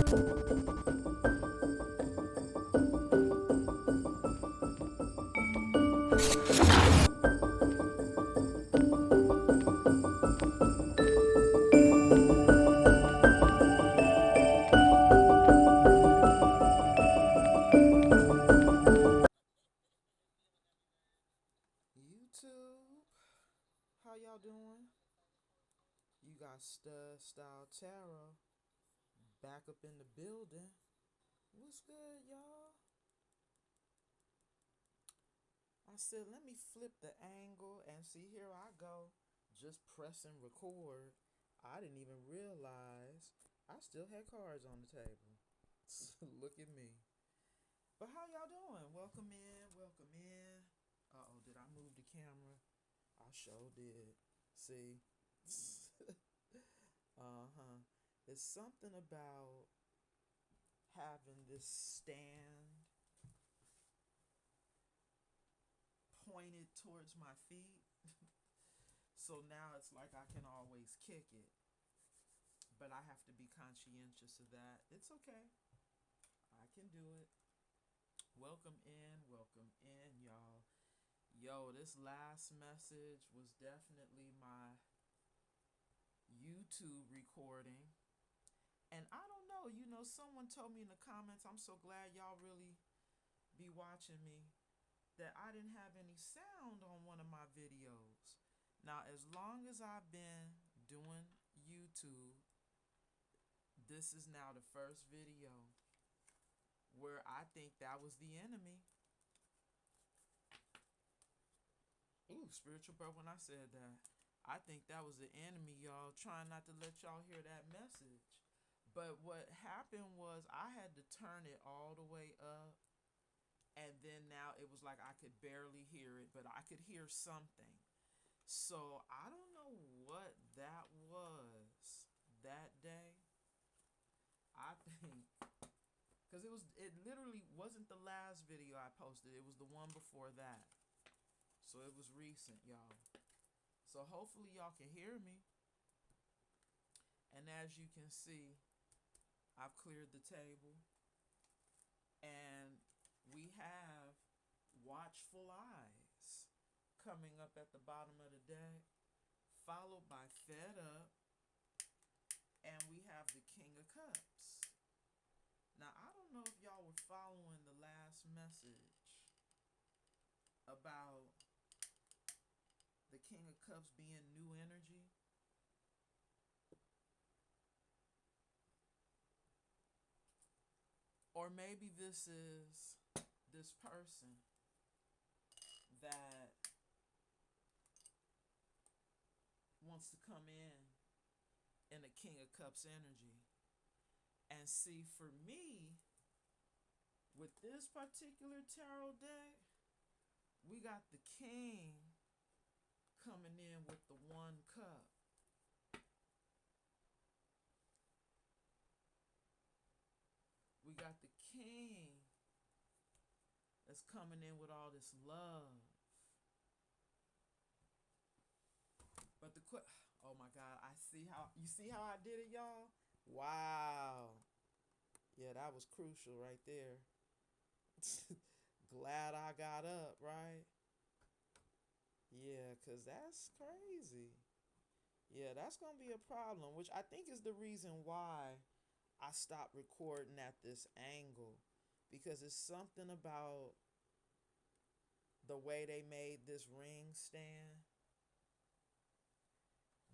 YouTube, how y'all doing? You got Stud Style Tarot back up in the building. What's good, y'all? I said, let me flip the angle and see, here I go. Just pressing record. I didn't even realize I still had cards on the table. Look at me. But how y'all doing? Welcome in, welcome in. Uh-oh, did I move the camera? I sure did. See? Uh-huh. It's something about having this stand pointed towards my feet. So now it's like I can always kick it. But I have to be conscientious of that. It's okay. I can do it. Welcome in, y'all. Yo, this last message was definitely my YouTube recording. And I don't know, someone told me in the comments, I'm so glad y'all really be watching me, that I didn't have any sound on one of my videos. Now, as long as I've been doing YouTube, this is now the first video where I think that was the enemy. Ooh, spiritual bro, when I said that, I think that was the enemy, y'all, trying not to let y'all hear that message. But what happened was I had to turn it all the way up, and then now it was like I could barely hear it, but I could hear something. So I don't know what that was that day. I think because it literally wasn't the last video I posted. It was the one before that. So it was recent, y'all. So hopefully y'all can hear me. And as you can see, I've cleared the table. And we have Watchful Eyes coming up at the bottom of the deck, followed by Fed Up, and we have the King of Cups. Now, I don't know if y'all were following the last message about the King of Cups being new energy. Or maybe this is this person that wants to come in a King of Cups energy. And see, for me, with this particular tarot deck, we got the King coming in with the 1 cup. We got the King that's coming in with all this love. But oh my God, you see how I did it, y'all? Wow. Yeah, that was crucial right there. Glad I got up, right? Yeah, because that's crazy. Yeah, that's going to be a problem, which I think is the reason why I stopped recording at this angle. Because it's something about the way they made this ring stand.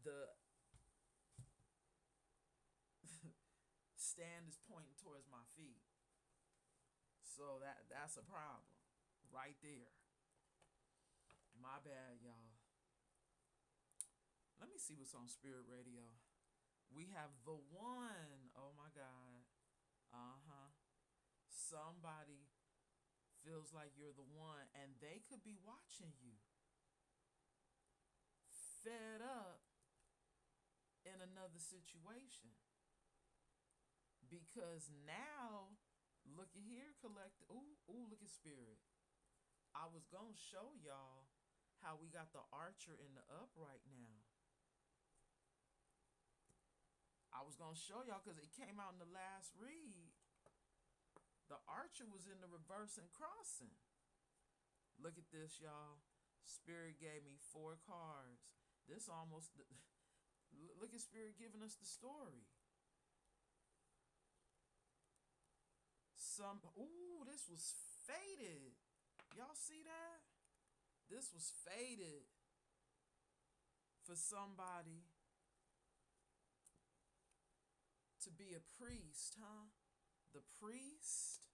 The stand is pointing towards my feet. So that's a problem right there. My bad, y'all. Let me see what's on Spirit Radio. We have the one. Oh my God. Uh-huh. Somebody feels like you're the one, and they could be watching you. Fed up in another situation. Because now, look at here, collective. Ooh, look at Spirit. I was going to show y'all how we got the Archer in the upright now. I was going to show y'all because it came out in the last read. The archer was in the reverse and crossing. Look at this, y'all. Spirit gave me 4 cards. This almost, look at Spirit giving us the story. Ooh, this was faded. Y'all see that? This was faded for somebody to be a priest, huh? The priest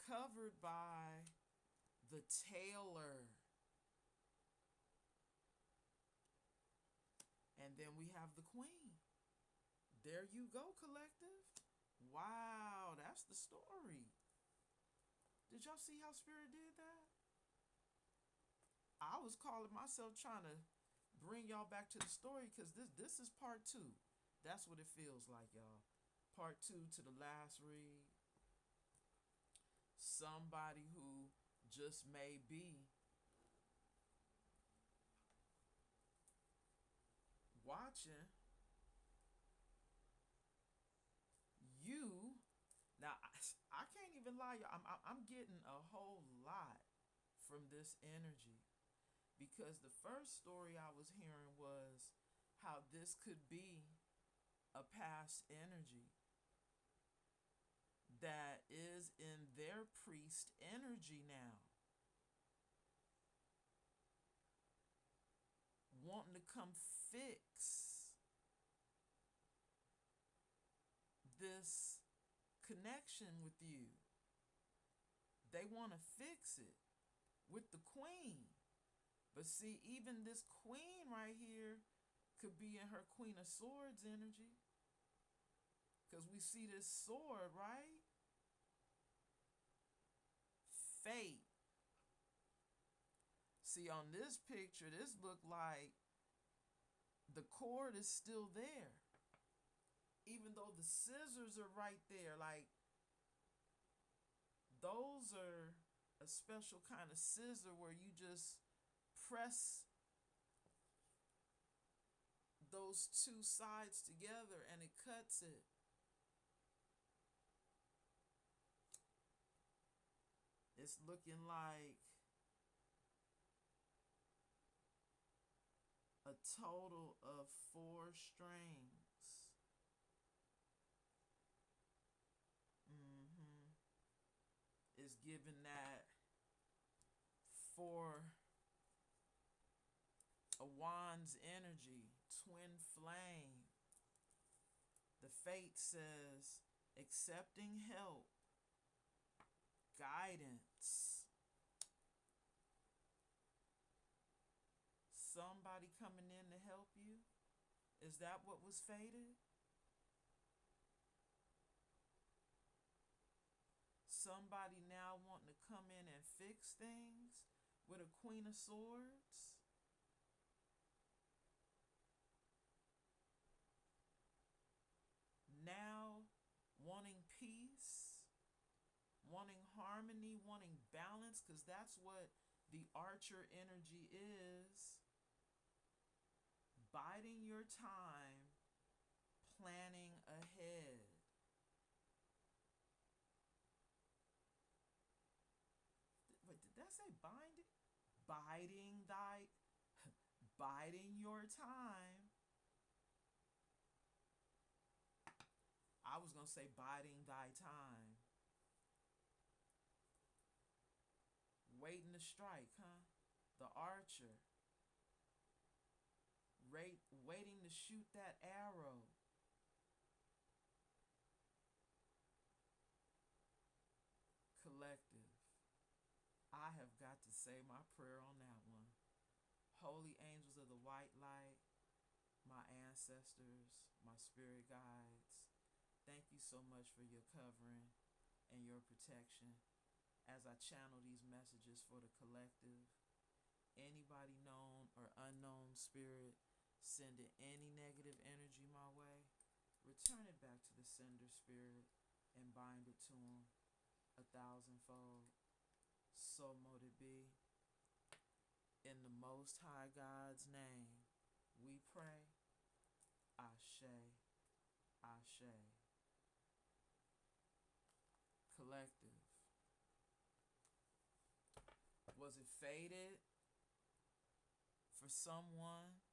covered by the tailor. And then we have the queen. There you go, collective. Wow, that's the story. Did y'all see how Spirit did that? I was calling myself trying to bring y'all back to the story because this is part 2. That's what it feels like, y'all. Part 2 to the last read. Somebody who just may be watching you. Now, I can't even lie, y'all. I'm getting a whole lot from this energy because the first story I was hearing was how this could be a past energy that is in their priest energy now, wanting to come fix this connection with you. They want to fix it with the queen. But see, even this queen right here could be in her Queen of Swords energy. Because we see this sword, right? Fate. See, on this picture, this looked like the cord is still there. Even though the scissors are right there. Like, those are a special kind of scissor where you just press those 2 sides together and it cuts it. It's looking like a total of 4 strings. It's giving that for a wand's energy, twin flame. The fate says accepting help, guidance. Somebody coming in to help you. Is that what was fated? Somebody now wanting to come in and fix things with a Queen of Swords. Now wanting peace, wanting harmony, wanting balance, because that's what the archer energy is. Biding your time, planning ahead. Wait, did that say binding? Biding your time. I was going to say biding thy time. Waiting to strike, huh? The archer. Waiting to shoot that arrow. Collective. I have got to say my prayer on that one. Holy angels of the white light, my ancestors, my spirit guides, thank you so much for your covering and your protection as I channel these messages for the collective. Anybody known or unknown spirit sending any negative energy my way, return it back to the sender spirit and bind it to them 1,000-fold. So mote it be. In the Most High God's name, we pray. Ashe. Ashe. Collective. Was it fated for someone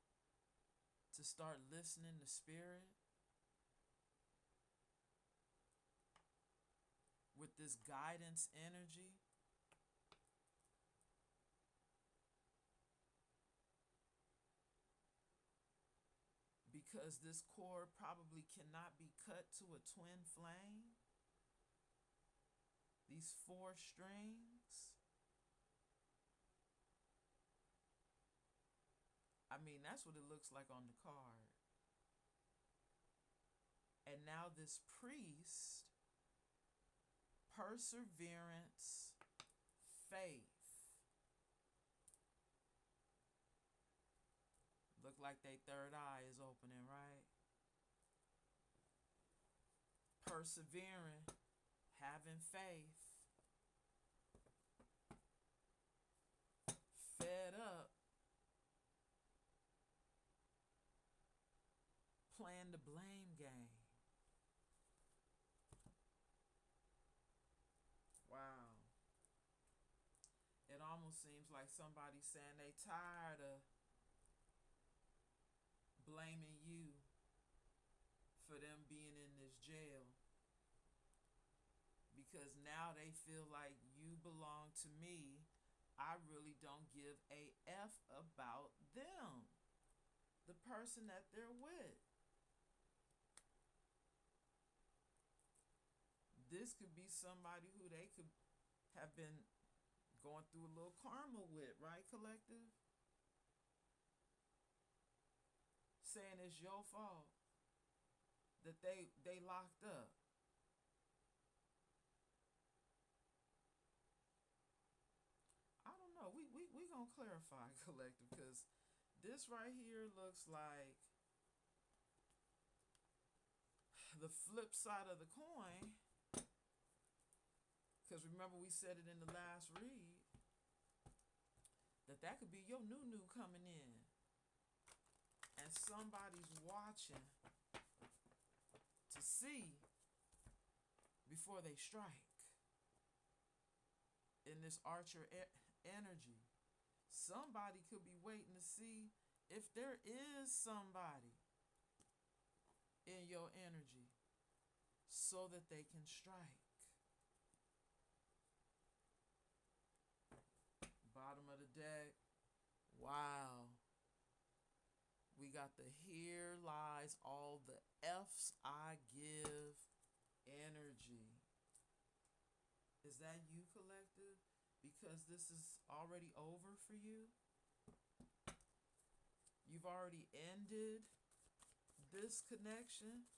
to start listening to spirit with this guidance energy? Because this cord probably cannot be cut to a twin flame. These 4 strings. I mean, that's what it looks like on the card. And now this priest, perseverance, faith. Look like their third eye is opening, right? Persevering, having faith. Fed up, playing the blame game. Wow. It almost seems like somebody's saying they tired of blaming you for them being in this jail. Because now they feel like you belong to me. I really don't give a F about them, the person that they're with. This could be somebody who they could have been going through a little karma with, right, collective? Saying it's your fault that they locked up. I don't know. We gonna clarify, collective, because this right here looks like the flip side of the coin. Because remember we said it in the last read, that could be your new coming in. And somebody's watching to see before they strike. In this Archer energy, somebody could be waiting to see if there is somebody in your energy so that they can strike. Bottom of the deck. Wow. We got the here lies all the F's I give energy. Is that you, collective? Because this is already over for you? You've already ended this connection?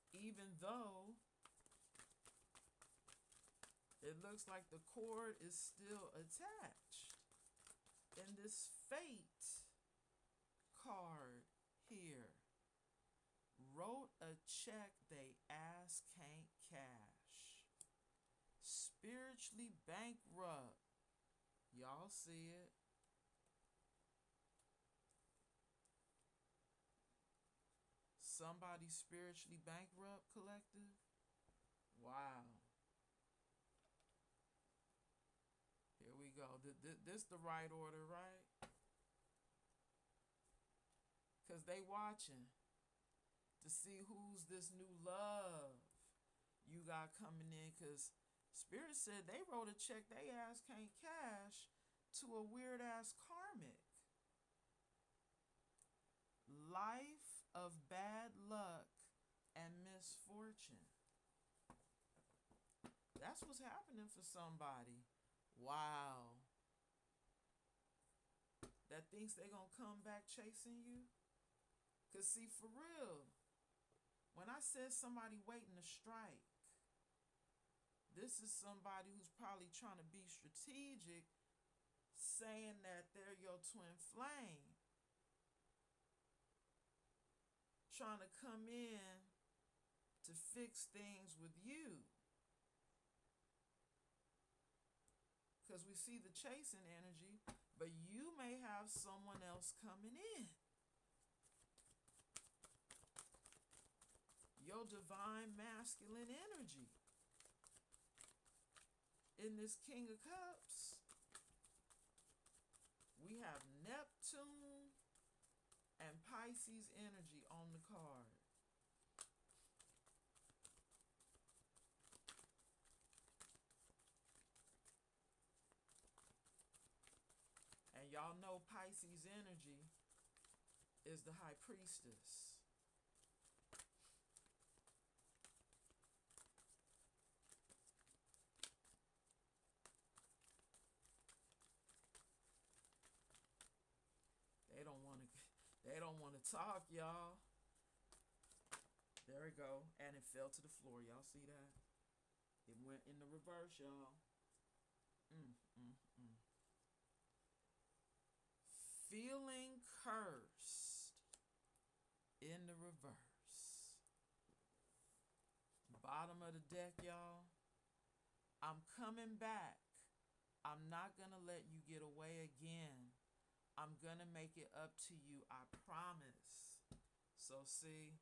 Even though it looks like the cord is still attached in this fate card here. Wrote a check they ass can't cash. Spiritually bankrupt. Y'all see it? Somebody spiritually bankrupt, collective? Wow. Here we go. This the right order, right? Because they watching to see who's this new love you got coming in. Because Spirit said they wrote a check they ass can't cash to a weird ass karmic. Life of bad luck and misfortune. That's what's happening for somebody. Wow. That thinks they gonna come back chasing you? Because see, for real, when I said somebody waiting to strike, this is somebody who's probably trying to be strategic, saying that they're your twin flame, trying to come in to fix things with you. Because we see the chasing energy, but you may have someone else coming in. your divine masculine energy. In this King of Cups, we have Neptune and Pisces energy on the card. And y'all know Pisces energy is the High Priestess. They don't want to talk, y'all. There we go. And it fell to the floor. Y'all see that? It went in the reverse, y'all. Feeling cursed in the reverse. Bottom of the deck, y'all. I'm coming back. I'm not going to let you get away again. I'm going to make it up to you. I promise. So see,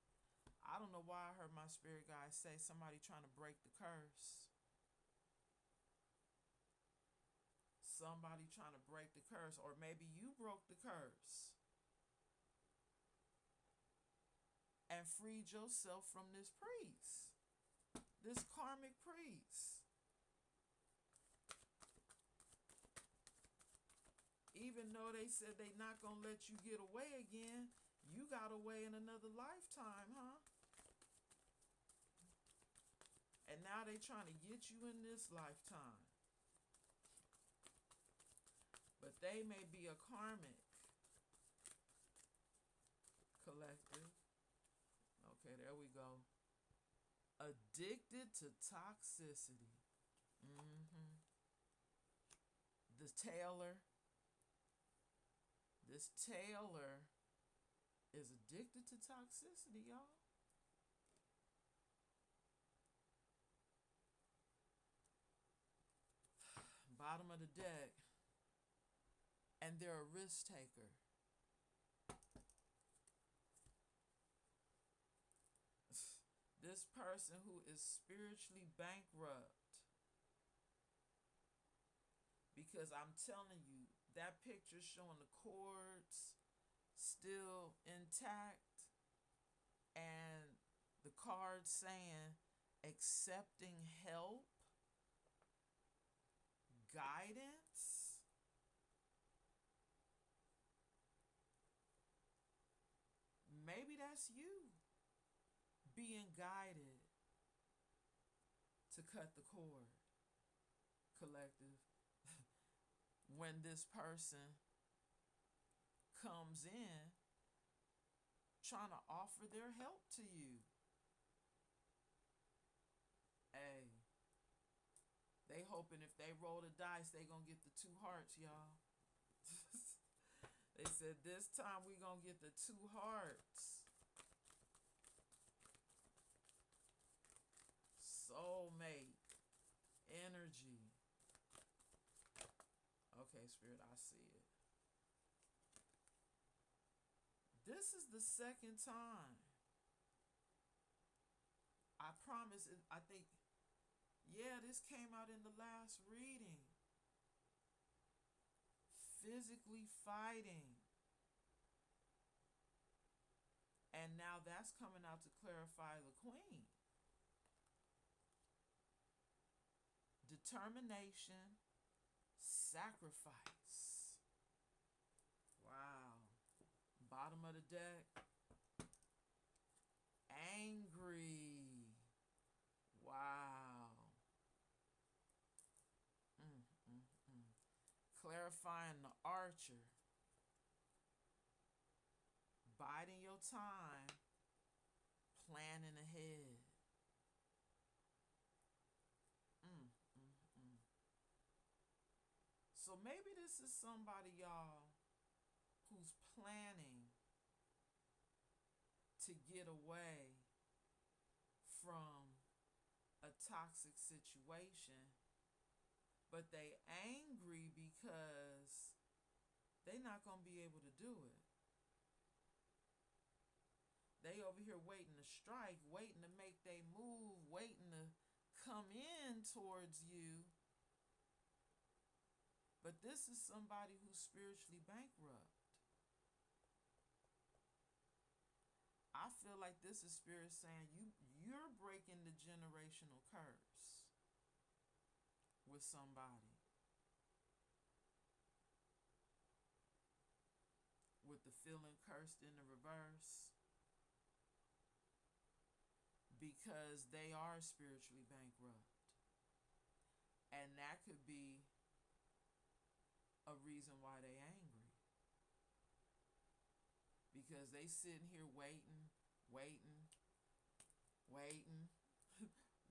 I don't know why I heard my spirit guide say somebody trying to break the curse. Somebody trying to break the curse, or maybe you broke the curse and freed yourself from this priest, this karmic priest. Even though they said they not going to let you get away again, you got away in another lifetime, huh? And now they trying to get you in this lifetime. But they may be a karmic collective. Okay, there we go. Addicted to toxicity. The Taylor. This Taylor is addicted to toxicity, y'all. Bottom of the deck. And they're a risk taker. This person who is spiritually bankrupt. Because I'm telling you, that picture showing the cords still intact. And the card saying accepting help, guidance. Maybe that's you being guided to cut the cord, collective. When this person comes in trying to offer their help to you. Hey, they hoping if they roll the dice, they gonna get the 2 hearts, y'all. They said this time we gonna get the 2 hearts. Soulmate energy. Okay, Spirit, I see it. This is the second time. I promise it, I think, yeah, this came out in the last reading. Physically fighting. And now that's coming out to clarify the Queen. Determination, sacrifice. Wow. Bottom of the deck. Angry. Wow. Clarifying the Archer. Biding your time. Planning ahead. So maybe this is somebody, y'all, who's planning to get away from a toxic situation, but they angry because they not going to be able to do it. They over here waiting to strike, waiting to make come in towards you, but this is somebody who's spiritually bankrupt. I feel like this is spirit saying you're breaking the generational curse with somebody, with the feeling cursed in the reverse, because they are spiritually bankrupt. And that could be a reason why they angry. Because they sitting here waiting,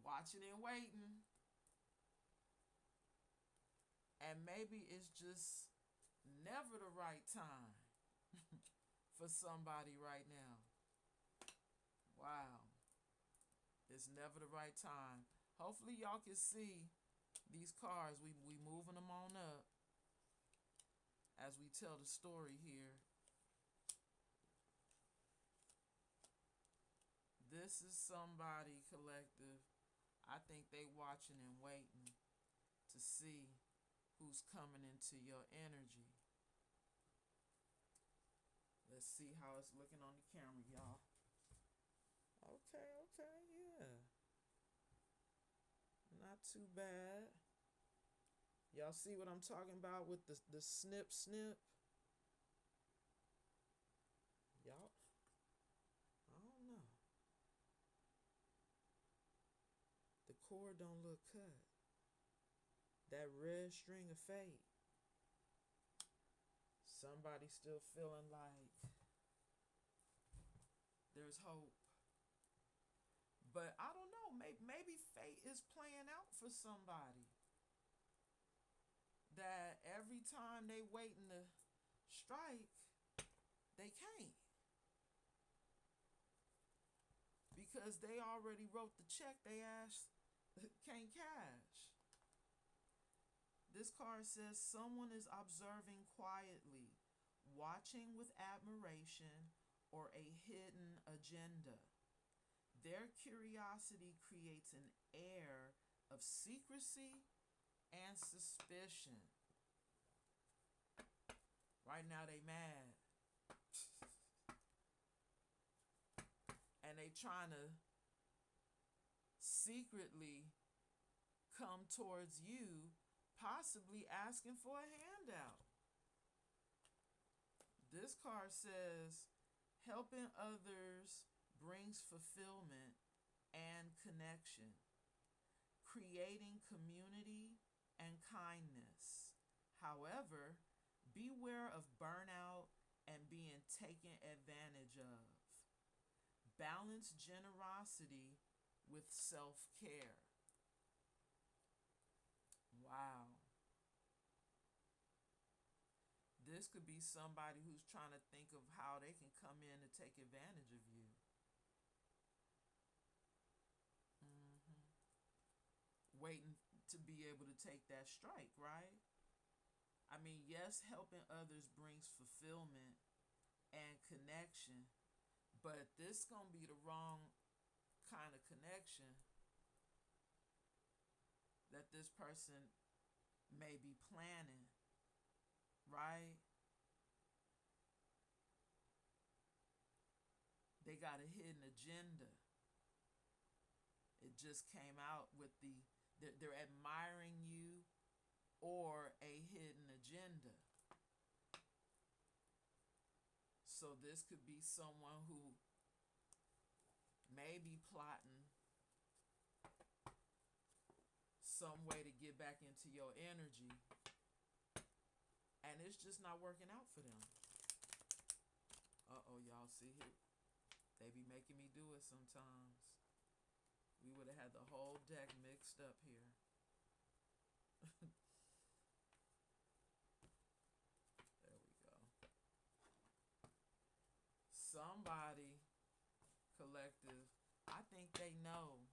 watching and waiting. And maybe it's just never the right time for somebody right now. Wow. It's never the right time. Hopefully y'all can see these cards. We moving them on up as we tell the story here. This is somebody, collective. I think they watching and waiting to see who's coming into your energy. Let's see how it's looking on the camera, y'all. Okay, yeah. Not too bad. Y'all see what I'm talking about with the snip? Y'all, I don't know. The cord don't look cut. That red string of fate. Somebody still feeling like there's hope. But I don't know, maybe fate is playing out for somebody. That every time they waiting to strike, they can't. Because they already wrote the check they asked can't cash. This card says someone is observing quietly, watching with admiration or a hidden agenda. Their curiosity creates an air of secrecy and suspicion. Right now they mad. And they trying to secretly come towards you, possibly asking for a handout. This card says helping others brings fulfillment and connection, creating community and kindness. However, beware of burnout and being taken advantage of. Balance generosity with self-care. Wow. This could be somebody who's trying to think of how they can come in to take advantage of you. Waiting to be able to take that strike, right? I mean, yes, helping others brings fulfillment and connection, but this gonna be the wrong kind of connection that this person may be planning, right? They got a hidden agenda. It just came out with they're admiring you or a hidden agenda. So this could be someone who may be plotting some way to get back into your energy, and it's just not working out for them. Uh-oh, y'all see here? They be making me do it sometimes. We would have had the whole deck mixed up here. There we go. Somebody, collective, I think they know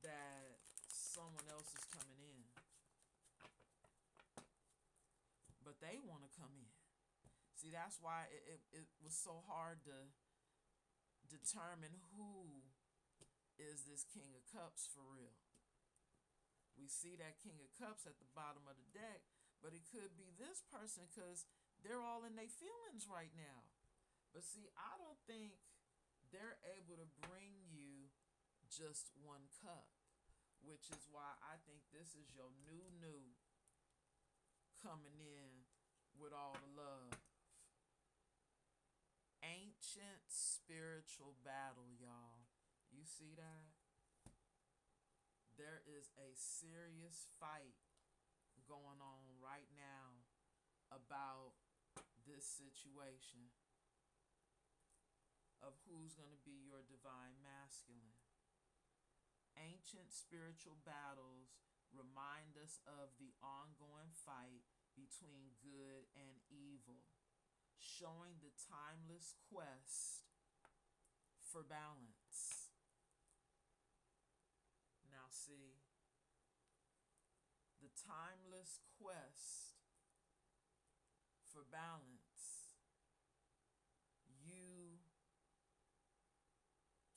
that someone else is coming in, but they want to come in. See, that's why it was so hard to determine who is this King of Cups for real? We see that King of Cups at the bottom of the deck, but it could be this person because they're all in their feelings right now. But see, I don't think they're able to bring you just one cup, which is why I think this is your new coming in with all the love. Ancient spiritual battle, y'all. You see that? There is a serious fight going on right now about this situation of who's going to be your divine masculine. Ancient spiritual battles remind us of the ongoing fight between good and evil, showing the timeless quest for balance. Now see, the timeless quest for balance, you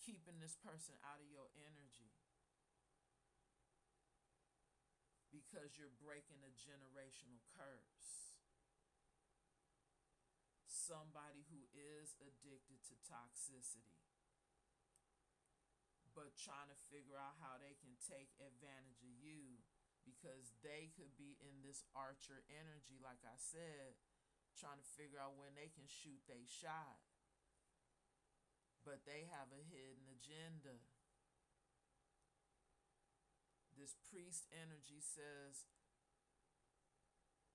keeping this person out of your energy because you're breaking a generational curse. Somebody who is addicted to toxicity, but trying to figure out how they can take advantage of you because they could be in this archer energy, like I said, trying to figure out when they can shoot they shot. But they have a hidden agenda. This priest energy says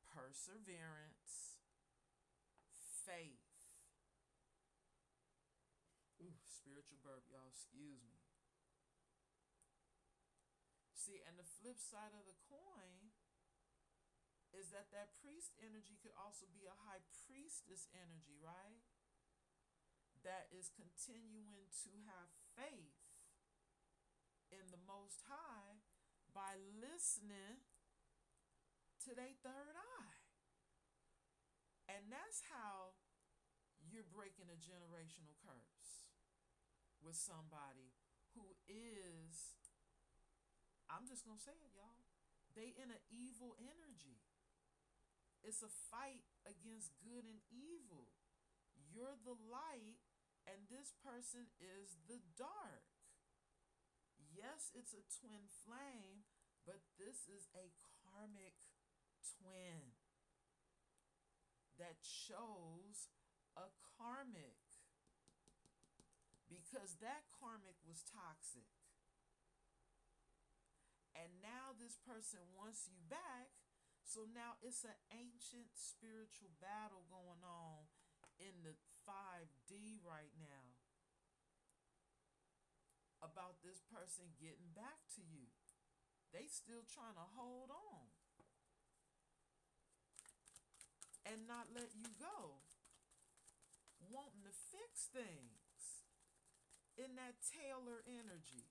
perseverance, faith. Ooh, spiritual burp, y'all, excuse me. See, and the flip side of the coin is that priest energy could also be a high priestess energy, right? That is continuing to have faith in the Most High by listening to their third eye. And that's how you're breaking a generational curse with somebody who is, I'm just going to say it, y'all, they in an evil energy. It's a fight against good and evil. You're the light and this person is the dark. Yes, it's a twin flame, but this is a karmic twin that shows a karmic, because that karmic was toxic. And now this person wants you back. So now it's an ancient spiritual battle going on in the 5D right now about this person getting back to you. They still trying to hold on and not let you go, wanting to fix things in that Taylor energy.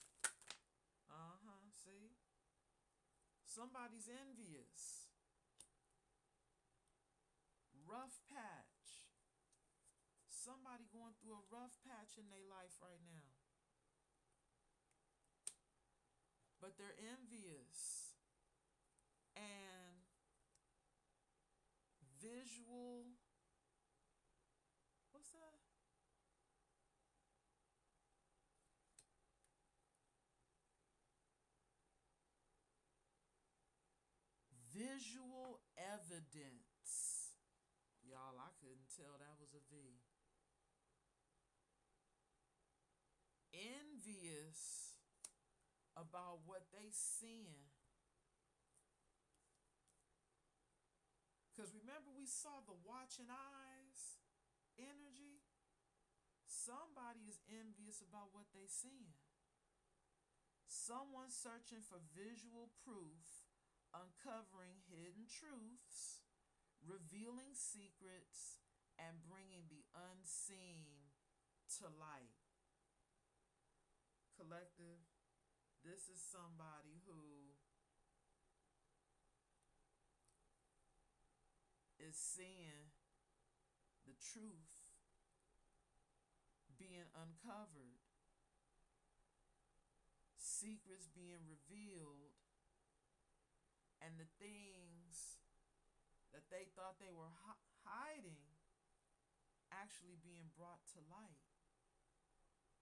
See? Somebody's envious. Rough patch. Somebody going through a rough patch in their life right now. But they're envious. And visual, what's that? Visual evidence. Y'all, I couldn't tell that was a V. Envious about what they seeing. Because remember we saw the watching eyes energy? Somebody is envious about what they seeing. Someone searching for visual proof, uncovering hidden truths, revealing secrets, and bringing the unseen to light. Collective, this is somebody who is seeing the truth being uncovered. secrets being revealed, and the things that they thought they were hiding actually being brought to light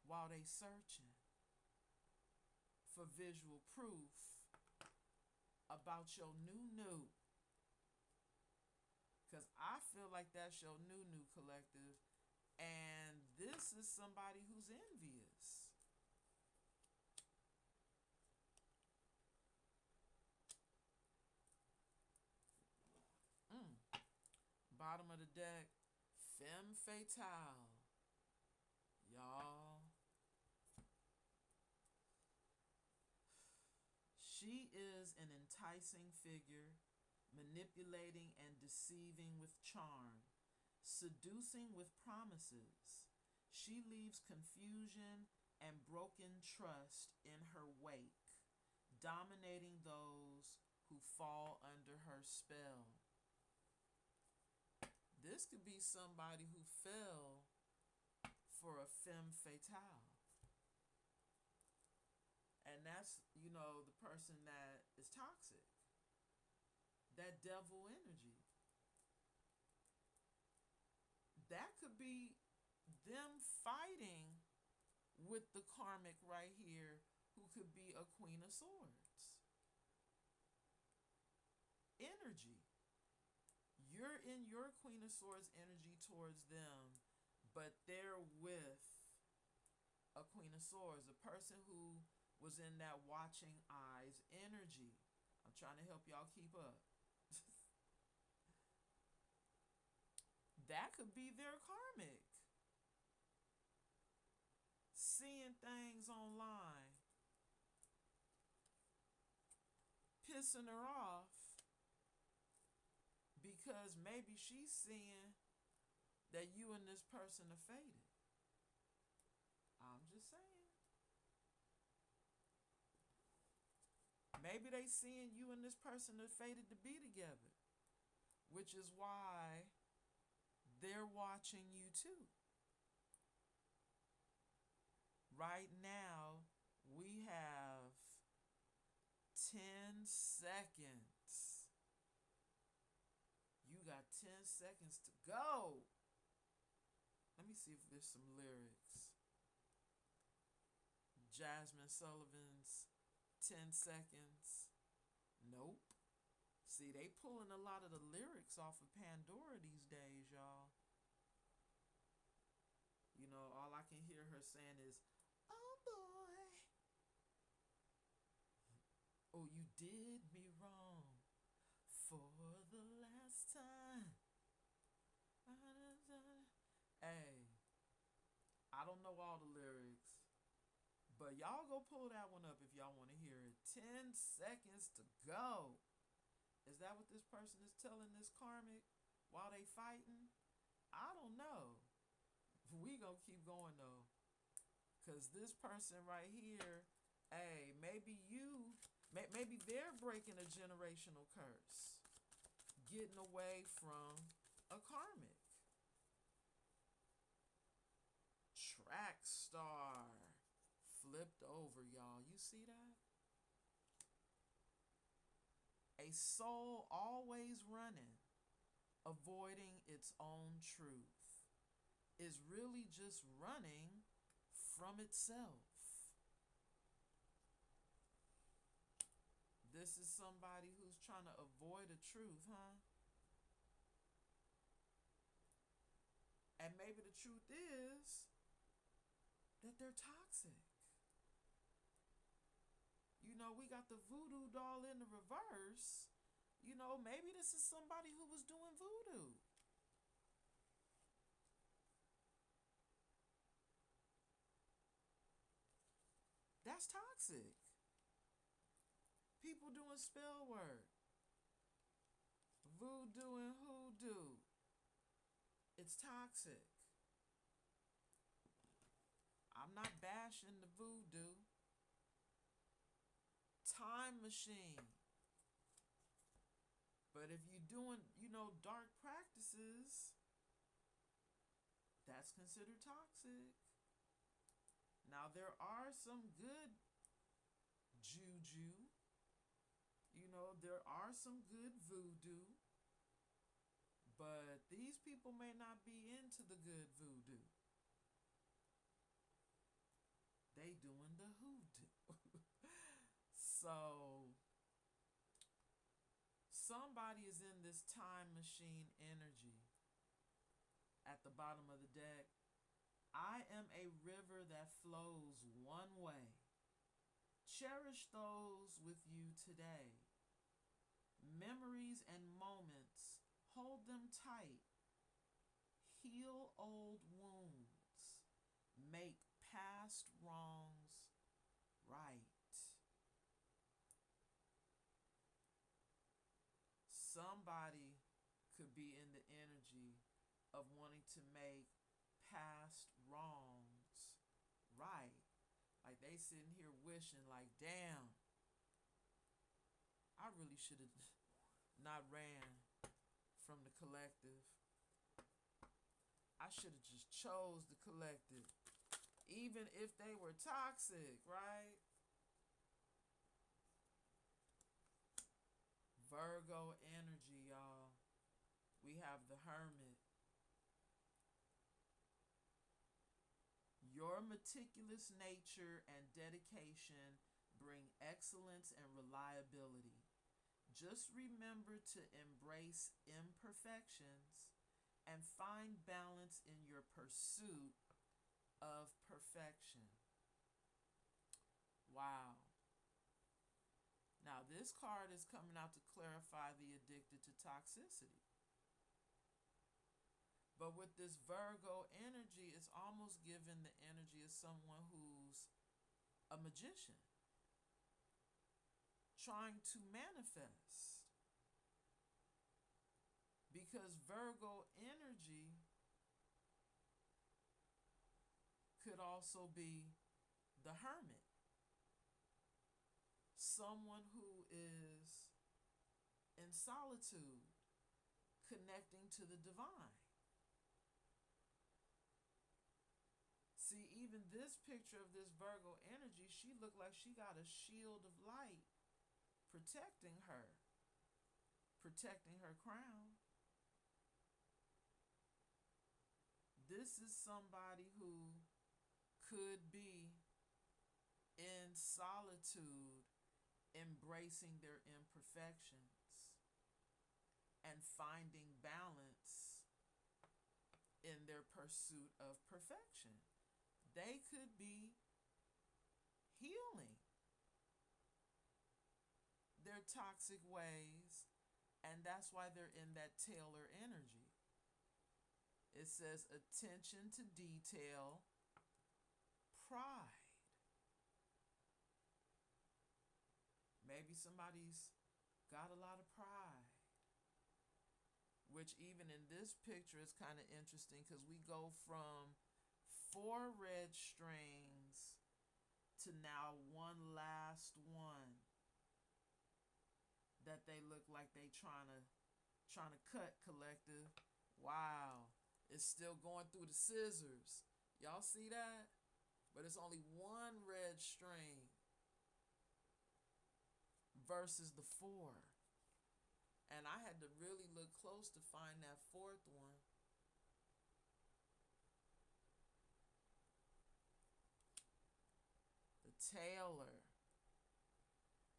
while they searching for visual proof about your new. Because I feel like that's your new collective, and this is somebody who's envious. Bottom of the deck, femme fatale. Y'all. She is an enticing figure, manipulating and deceiving with charm, seducing with promises. She leaves confusion and broken trust in her wake, dominating those who fall under her spell. This could be somebody who fell for a femme fatale. And that's, the person that is toxic. That devil energy. That could be them fighting with the karmic right here, who could be a Queen of Swords. Energy. You're in your Queen of Swords energy towards them, but they're with a Queen of Swords, a person who was in that watching eyes energy. I'm trying to help y'all keep up. That could be their karmic. Seeing things online, pissing her off because maybe she's seeing that you and this person are fated. I'm just saying. Maybe they seeing you and this person are fated to be together, which is why they're watching you too. Right now, we have 10 seconds. You got 10 seconds to go. Let me see if there's some lyrics. Jasmine Sullivan's 10 seconds. Nope. See, they pulling a lot of the lyrics off of Pandora these days, y'all. All I can hear her saying is, "Oh boy. Oh, you did me wrong for the last time." Hey, I don't know all the lyrics, but y'all go pull that one up if y'all want to hear it. 10 seconds to go. Is that what this person is telling this karmic while they fighting? I don't know. We gonna keep going though, because this person right here, hey, maybe they're breaking a generational curse, getting away from a karmic. Track star flipped over, y'all. You see that? A soul always running, avoiding its own truth, is really just running from itself. This is somebody who's trying to avoid the truth, huh? And maybe the truth is that they're toxic. We got the voodoo doll in the reverse. Maybe this is somebody who was doing voodoo. That's toxic. People doing spell work, voodoo and hoodoo. It's toxic. I'm not bashing the voodoo. Time machine. But if you're doing, dark practices, that's considered toxic. Now, there are some good juju. You know, there are some good voodoo, but these people may not be into the good voodoo. They doing the hoodoo. So somebody is in this time machine energy at the bottom of the deck. I am a river that flows one way. Cherish those with you today. Memories and moments, hold them tight. Heal old wounds. Make past wrongs right. Somebody could be in the energy of wanting to make past wrongs right. Like they sitting here wishing like, damn, I really should have not ran from the collective. I should have just chose the collective. Even if they were toxic, right? Virgo energy, y'all. We have the Hermit. Your meticulous nature and dedication bring excellence and reliability. Just remember to embrace imperfections and find balance in your pursuit of perfection. Wow. Now, this card is coming out to clarify the addicted to toxicity. But with this Virgo energy, it's almost given the energy of someone who's a magician, trying to manifest. Because Virgo energy could also be the Hermit, someone who is in solitude, connecting to the divine. See, even this picture of this Virgo energy, she looked like she got a shield of light protecting her crown. This is somebody who could be in solitude, embracing their imperfections and finding balance in their pursuit of perfection. They could be healing their toxic ways, and that's why they're in that Taylor energy. It says attention to detail, pride. Maybe somebody's got a lot of pride, which even in this picture is kind of interesting because we go from 4 red strings to now one last one that they look like they trying to cut, collective. Wow, it's still going through the scissors. Y'all see that? But it's only one red string versus the 4. And I had to really look close to find that 4th one. The Taylor.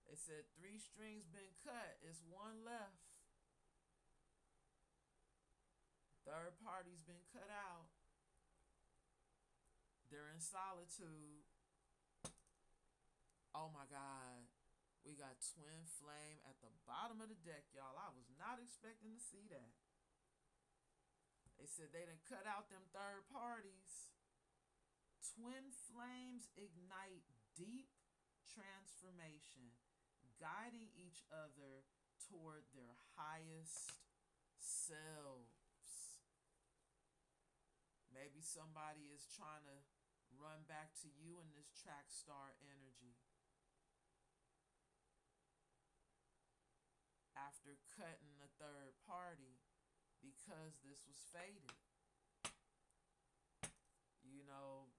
They said 3 strings been cut. It's 1 left. Third party's been cut out. They're in solitude. Oh my God. We got twin flame at the bottom of the deck, y'all. I was not expecting to see that. They said they done cut out them third parties. Twin flames ignite deep transformation, guiding each other toward their highest selves. Maybe somebody is trying to run back to you in this track star energy after cutting a third party because this was fated. You know,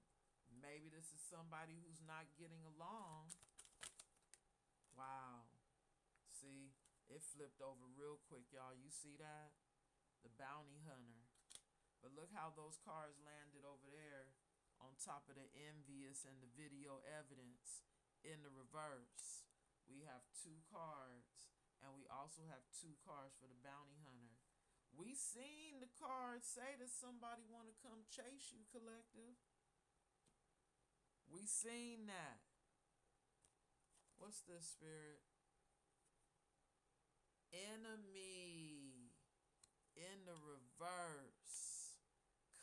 maybe this is somebody who's not getting along Wow. See, it flipped over real quick, y'all. You see that? The bounty hunter. But look how those cards landed over there on top of the envious and the video evidence in the reverse. We have two cards, and we also have two cards for the bounty hunter. We seen the cards say that somebody want to come chase you, collective. We seen that. What's this, spirit? Enemy in the reverse,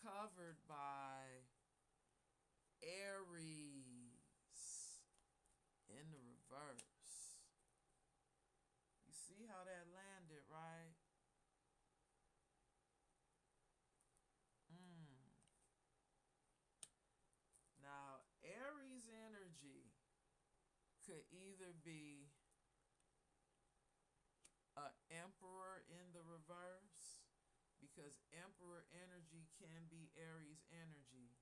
covered by Aries in the reverse. You see how that landed, right? Now, Aries energy could either be a emperor in the reverse, because emperor energy can be Aries energy.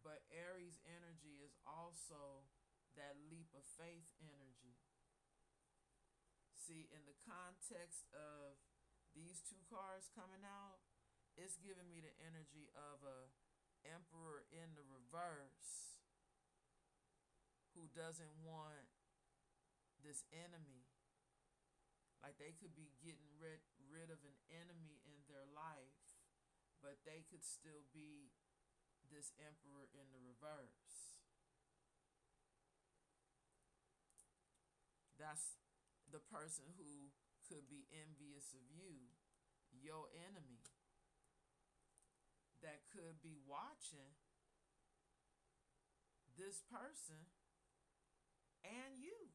But Aries energy is also that leap of faith energy. See, in the context of these two cards coming out, it's giving me the energy of a emperor in the reverse who doesn't want this enemy. Like they could be getting rid of an enemy in their life, but they could still be this emperor in the reverse. That's the person who could be envious of you, your enemy, that could be watching this person and you,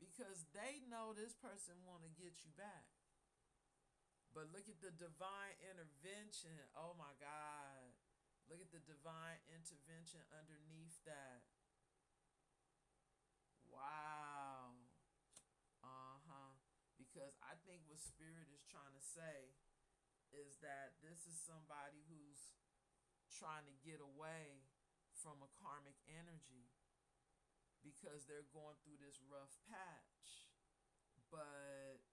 because they know this person want to get you back. But look at the divine intervention. Oh my God. Look at the divine intervention underneath that. Wow. Because I think what Spirit is trying to say is that this is somebody who's trying to get away from a karmic energy because they're going through this rough patch. But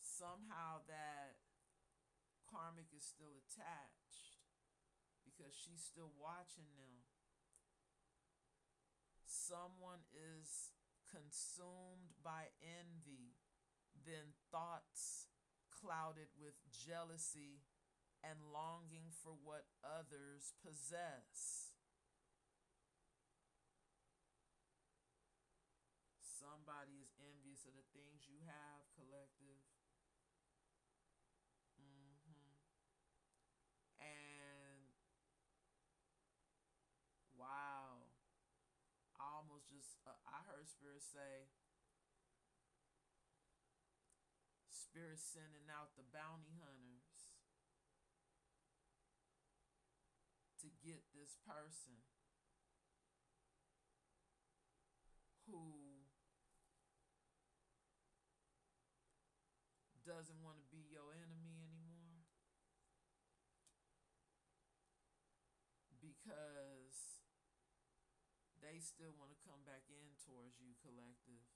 somehow that karmic is still attached because she's still watching them. Someone is consumed by envy, then thoughts clouded with jealousy and longing for what others possess. Somebody is envious of the things you have, collective. And wow, I almost just, I heard Spirit say, Spirit sending out the bounty hunters to get this person who doesn't want to be your enemy anymore, because they still want to come back in towards you, collective,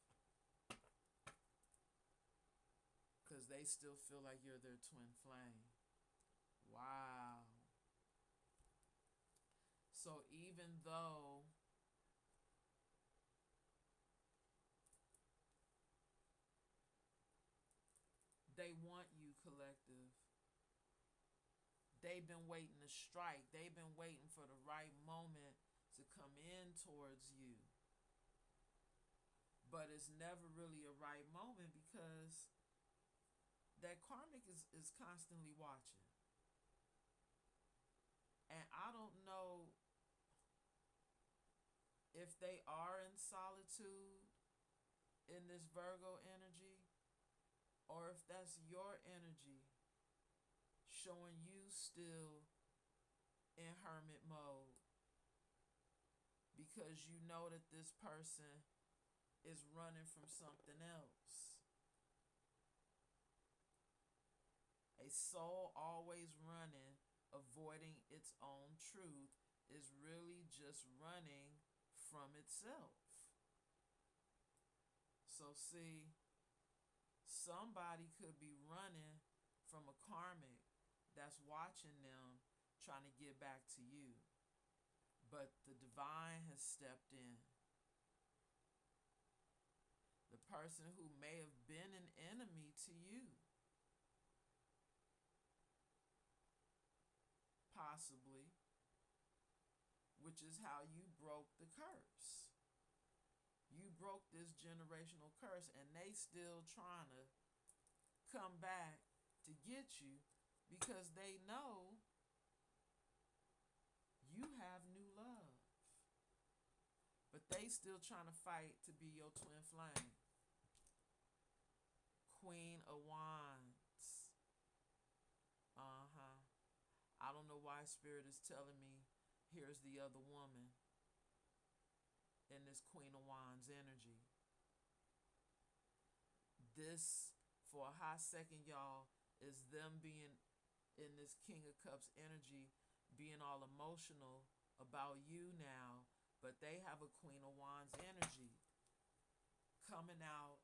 because they still feel like you're their twin flame. Wow. So even though they want you, collective, they've been waiting to strike. They've been waiting for the right moment to come in towards you. But it's never really a right moment because that karmic is constantly watching. And I don't know if they are in solitude in this Virgo energy, or if that's your energy showing you still in hermit mode, because you know that this person is running from something else. A soul always running, avoiding its own truth, is really just running from itself. So, see, somebody could be running from a karmic that's watching them trying to get back to you. But the divine has stepped in. The person who may have been an enemy to you, possibly, which is how you broke the curse. You broke this generational curse, and they still trying to come back to get you because they know you have new love. But they still trying to fight to be your twin flame. Queen of Wands. Uh-huh. I don't know why Spirit is telling me here's the other woman in this Queen of Wands energy. This, for a hot second, y'all, is them being in this King of Cups energy, being all emotional about you now, but they have a Queen of Wands energy coming out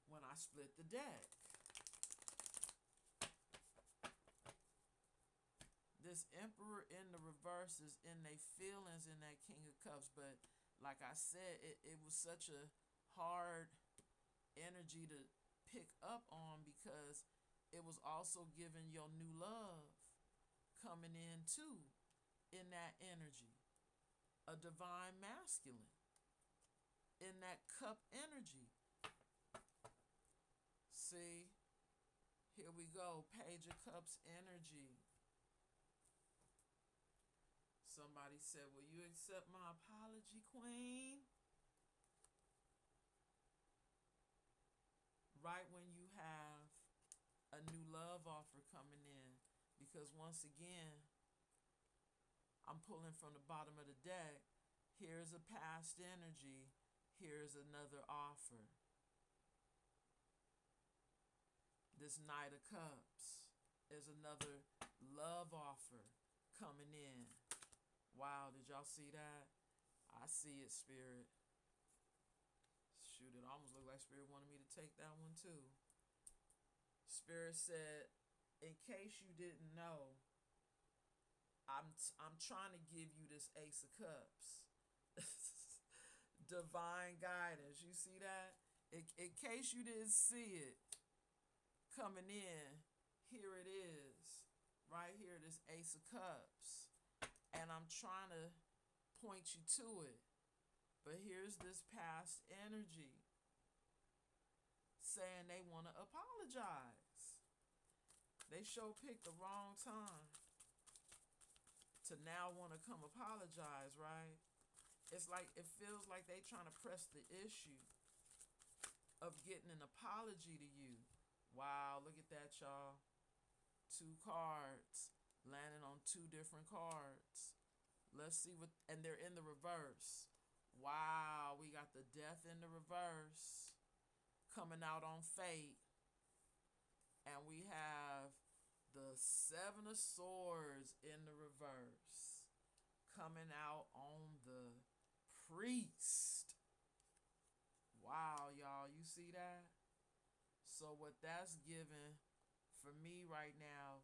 when I split the deck. This Emperor in the reverse is in their feelings in that King of Cups, but like I said, it was such a hard energy to pick up on because it was also giving your new love coming in too in that energy. A divine masculine in that cup energy. See, here we go, Page of Cups energy. Somebody said, will you accept my apology, Queen? Right when you have a new love offer coming in. Because once again, I'm pulling from the bottom of the deck. Here's a past energy. Here's another offer. This Knight of Cups is another love offer coming in. Wow, did y'all see that? I see it, Spirit. Shoot, it almost looked like Spirit wanted me to take that one too. Spirit said, in case you didn't know, I'm trying to give you this Ace of Cups. Divine guidance. You see that? In case you didn't see it coming in, here it is. Right here, this Ace of Cups. And I'm trying to point you to it. But here's this past energy saying they want to apologize. They sure picked the wrong time to now want to come apologize, right? It's like, it feels like they trying to press the issue of getting an apology to you. Wow, look at that, y'all. 2 cards landing on 2 different cards. Let's see what, and they're in the reverse. Wow, we got the Death in the reverse coming out on Fate. And we have the 7 of Swords in the reverse coming out on the Priest. Wow, y'all, you see that? So what that's given for me right now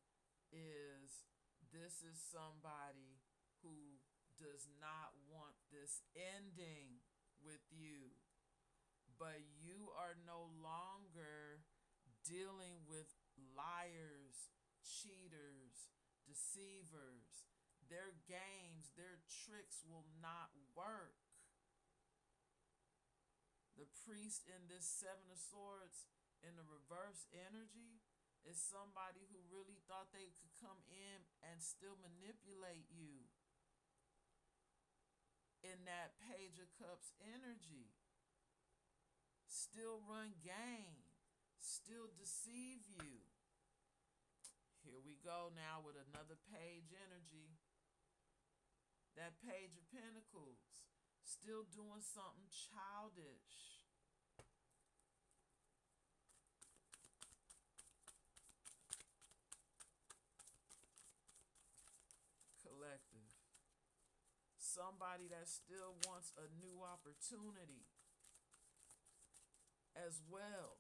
is this is somebody who does not want this ending with you. But you are no longer dealing with liars, cheaters, deceivers. Their games, their tricks will not work. The Priest in this 7 of Swords in the reverse energy is somebody who really thought they could come in and still manipulate you in that Page of Cups energy. Still run game, still deceive you. Here we go now with another Page energy. That Page of Pentacles, still doing something childish. Collective. somebody that still wants a new opportunity as well.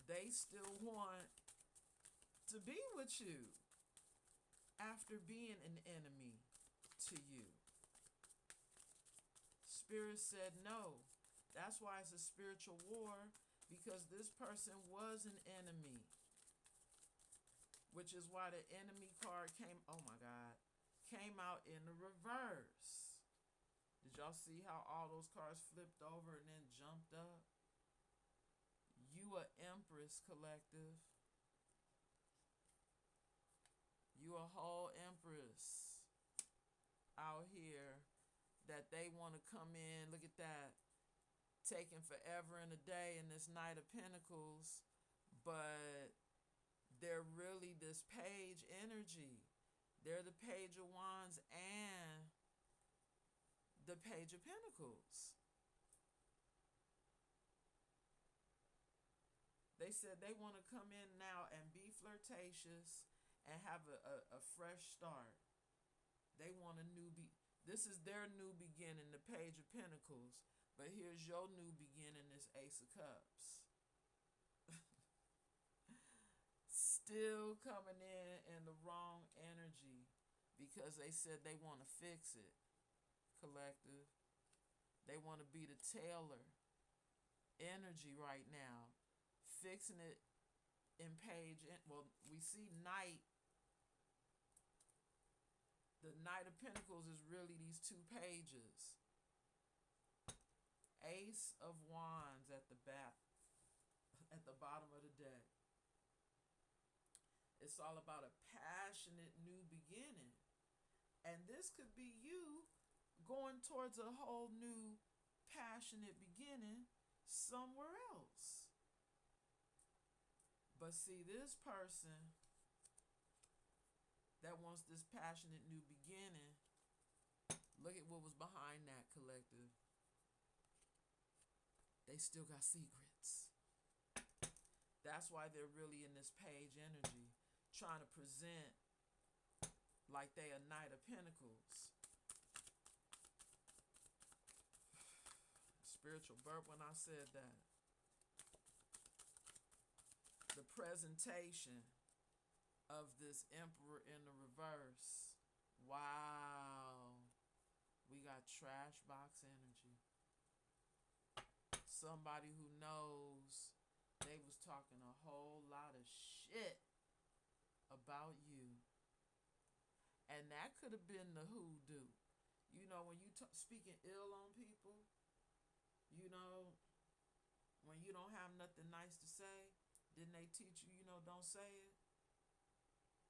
They still want to be with you after being an enemy to you. Spirit said no. That's why it's a spiritual war, because this person was an enemy. Which is why the enemy card came, oh my God, came out in the reverse. Did y'all see how all those cards flipped over and then jumped up? You a Empress, collective. You a whole Empress out here that they want to come in. Look at that. Taking forever and a day in this Knight of Pentacles. But they're really this Page energy. They're the Page of Wands and the Page of Pentacles. They said they want to come in now and be flirtatious and have a fresh start. They want a new this is their new beginning, the Page of Pentacles. But here's your new beginning, this Ace of Cups. Still coming in the wrong energy because they said they want to fix it, collective. They want to be the tailor energy right now. Fixing it in Page. Well, we see Knight. The Knight of Pentacles is really these two pages. Ace of Wands at the back, at the bottom of the deck. It's all about a passionate new beginning. And this could be you going towards a whole new passionate beginning somewhere else. But see, this person that wants this passionate new beginning, look at what was behind that, collective. They still got secrets. That's why they're really in this Page energy, trying to present like they a Knight of Pentacles. Spiritual burp when I said that. The presentation of this Emperor in the reverse. Wow. We got Trashbox energy. Somebody who knows they was talking a whole lot of shit about you. And that could have been the hoodoo. You know, when you speaking ill on people, you know, when you don't have nothing nice to say, didn't they teach you, don't say it?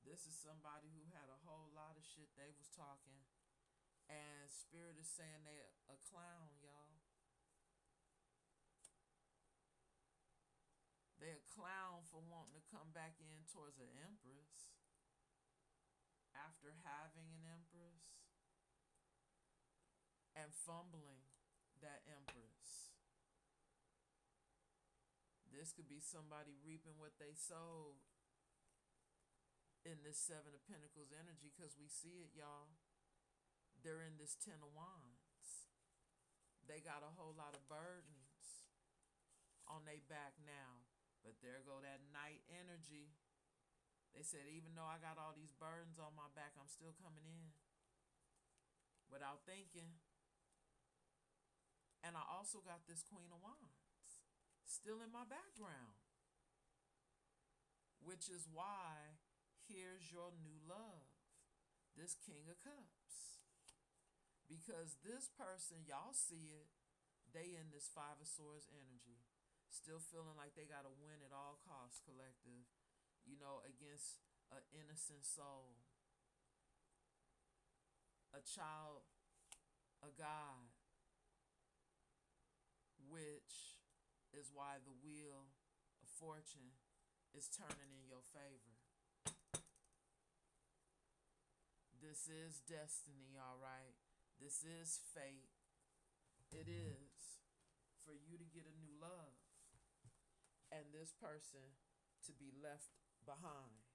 This is somebody who had a whole lot of shit they was talking. And Spirit is saying they a clown, y'all. They a clown for wanting to come back in towards an Empress after having an Empress and fumbling that Empress. This could be somebody reaping what they sowed in this Seven of Pentacles energy, because we see it, y'all. They're in this Ten of Wands. They got a whole lot of burdens on their back now. But there go that Knight energy. They said, even though I got all these burdens on my back, I'm still coming in without thinking. And I also got this Queen of Wands still in my background, which is why here's your new love, this King of Cups. Because this person, y'all see it, they in this Five of Swords energy. Still feeling like they got to win at all costs, collective, against an innocent soul, a child, a God, which is why the wheel of fortune is turning in your favor. This is destiny, all right? This is fate. It is for you to get a new love. And this person to be left behind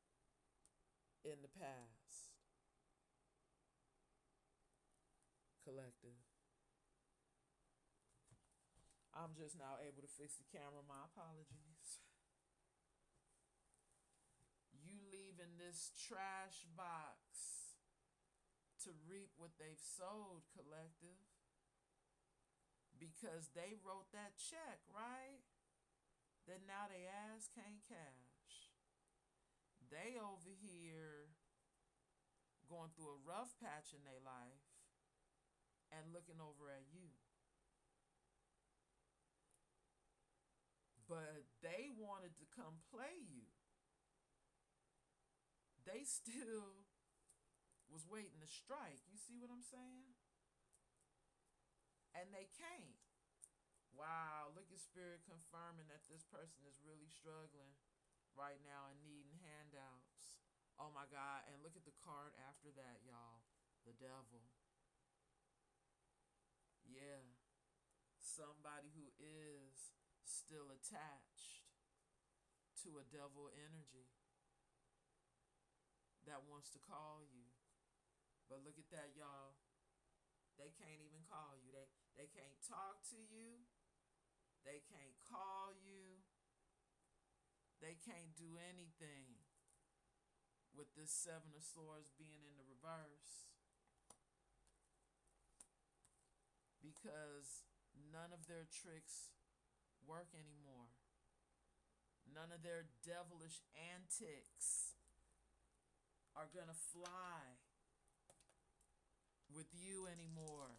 in the past. I'm just now able to fix the camera. My apologies. You leaving this trash box to reap what they've sowed, collective. Because they wrote that check, right? Then now they ass can't cash. They over here going through a rough patch in their life and looking over at you. But they wanted to come play you. They still was waiting to strike. You see what I'm saying? And they can't. Wow, look at Spirit confirming that this person is really struggling right now and needing handouts. Oh my God, and look at the card after that, y'all. The devil. Yeah. Somebody who is still attached to a devil energy that wants to call you. But look at that, y'all. They can't even call you. They can't talk to you. They can't call you. They can't do anything with this Seven of Swords being in the reverse. Because none of their tricks work anymore. None of their devilish antics are gonna fly with you anymore.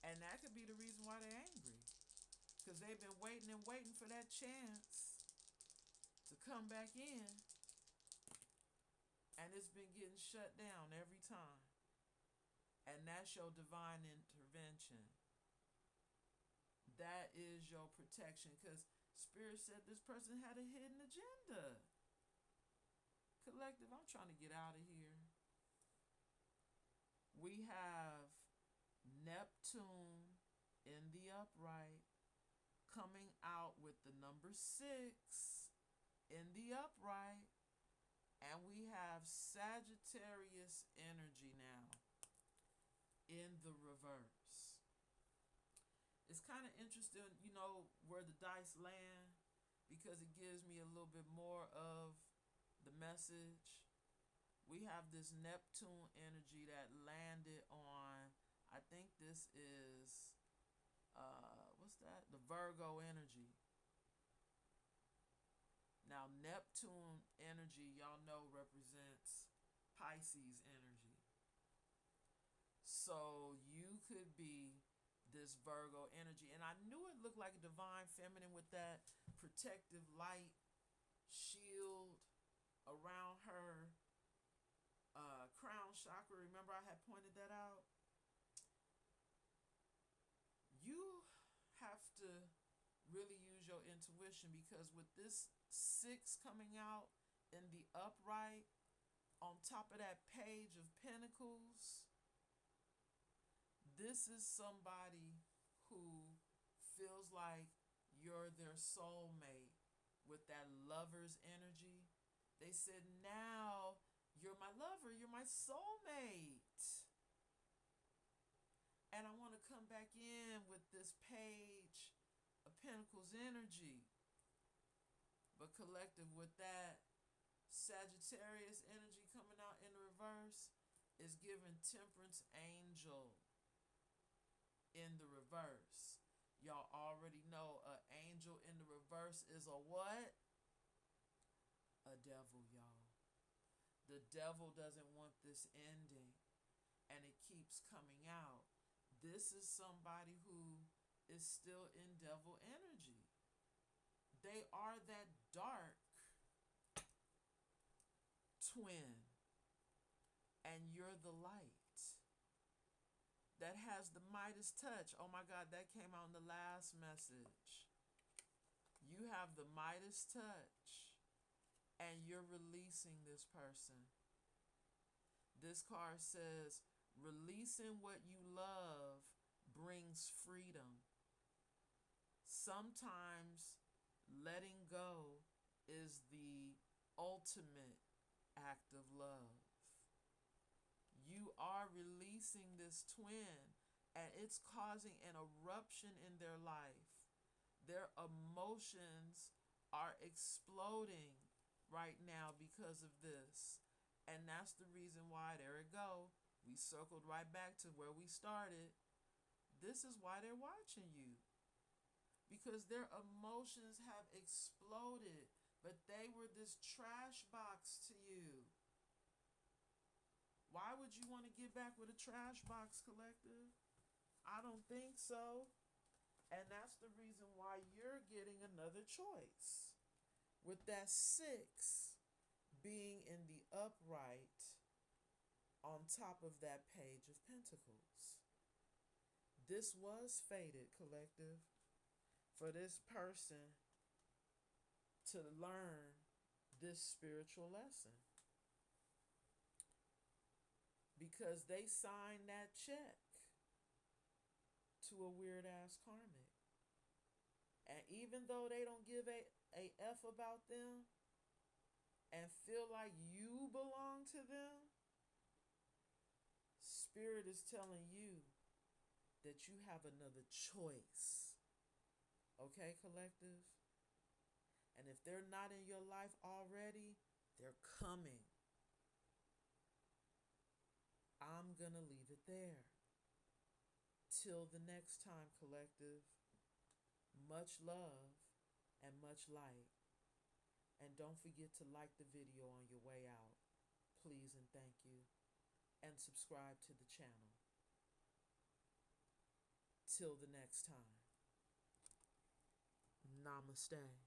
And that could be the reason why they're angry. Because they've been waiting and waiting for that chance to come back in. And it's been getting shut down every time. And that's your divine intervention. That is your protection. Because Spirit said this person had a hidden agenda. Collective, I'm trying to get out of here. We have Neptune in the upright coming out with the number 6 in the upright. And we have Sagittarius energy now in the reverse. It's kind of interesting, you know, where the dice land, because it gives me a little bit more of the message. We have this Neptune energy that landed on, I think this is, what's that? The Virgo energy. Now, Neptune energy, y'all know, represents Pisces energy. So you could be this Virgo energy. And I knew it looked like a divine feminine with that protective light shield around her crown chakra. Remember I had pointed that out? You have to really use your intuition, because with this 6 coming out in the upright on top of that Page of Pentacles, this is somebody who feels like you're their soulmate with that lover's energy. They said, now you're my lover, you're my soulmate. And I want to come back in with this Page of Pentacles energy. But collective, with that Sagittarius energy coming out in reverse, is giving Temperance Angel in the reverse. Y'all already know an angel in the reverse is a what? A devil, y'all. The devil doesn't want this ending, and it keeps coming out. This is somebody who is still in devil energy. They are that dark twin, and you're the light that has the Midas touch. Oh my God, that came out in the last message. You have the Midas touch, and you're releasing this person. This card says, releasing what you love brings freedom. Sometimes letting go is the ultimate act of love. You are releasing this twin, and it's causing an eruption in their life. Their emotions are exploding right now because of this. And that's the reason why, there it go. We circled right back to where we started. This is why they're watching you. Because their emotions have exploded. But they were this trash box to you. Why would you want to get back with a trash box, collective? I don't think so. And that's the reason why you're getting another choice. With that 6 being in the upright on top of that page of pentacles. This was fated, collective, for this person to learn this spiritual lesson. Because they signed that check to a weird ass karmic. And even though they don't give a F about them and feel like you belong to them, Spirit is telling you that you have another choice. Okay, collective? And if they're not in your life already, they're coming. I'm going to leave it there. Till the next time, collective. Much love and much light. And don't forget to like the video on your way out. Please and thank you. And subscribe to the channel. Till the next time. Namaste.